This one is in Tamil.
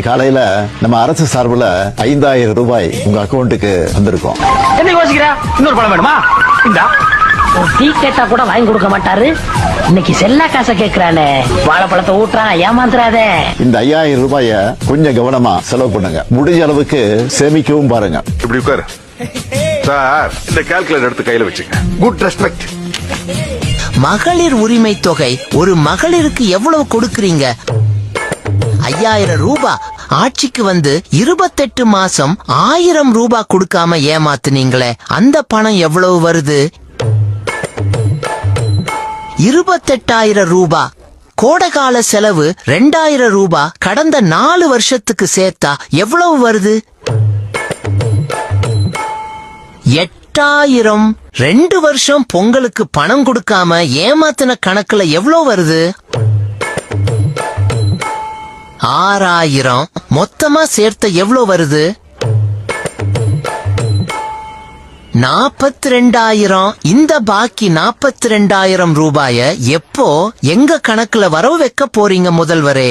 காலையில நம்ம அரசு சார்பில் 5000 ரூபாய் உங்க அக்கௌண்ட்டுக்கு வந்திருக்கோம். என்ன யோசிக்கிறா? இன்னொரு பணம் வேணுமா? இந்தா. ஒரு டீ கேட்டா கூட வாங்கி கொடுக்க மாட்டாரு. இன்னைக்கு செல்லா காசை கேக்குறானே. வாழைப்பழத்தை ஊட்டுறான், ஏமாந்துறாதே. இந்த 5000 ரூபாய கொஞ்சம் கவனமா செலவு பண்ணுங்க. முடிஞ்ச அளவுக்கு சேமிக்கவும் பாருங்க. இப்படி உட்காரு சார். இந்த கால்குலேட்டர் எடுத்து கையில வச்சுக்க. Good respect. மகளிர் உரிமை தொகை ஒரு மகளிருக்கு எவ்வளவு கொடுக்கறீங்க? 5000 ரூபாய். ஆட்சிக்கு வந்து 28 மாசம் 1000 ரூபாய் கொடுக்காம ஏமாத்துனீங்களே, அந்த பணம் எவ்வளவு வருது? 28,000 ரூபாய். கோடைகால செலவு 2000 ரூபாய். கடந்த 4 வருஷத்துக்கு சேர்த்தா எவ்வளவு வருது? 8000. 2 வருஷம் பொங்கலுக்கு பணம் கொடுக்காம ஏமாத்தின கணக்குல எவ்வளவு வருது? 6000. மொத்தமா சேர்த்த எவ்வளவு வருது? 42,000. இந்த பாக்கி 42,000 ரூபாய எப்போ எங்க கணக்குல வரவு வைக்க போறீங்க முதல்வரே?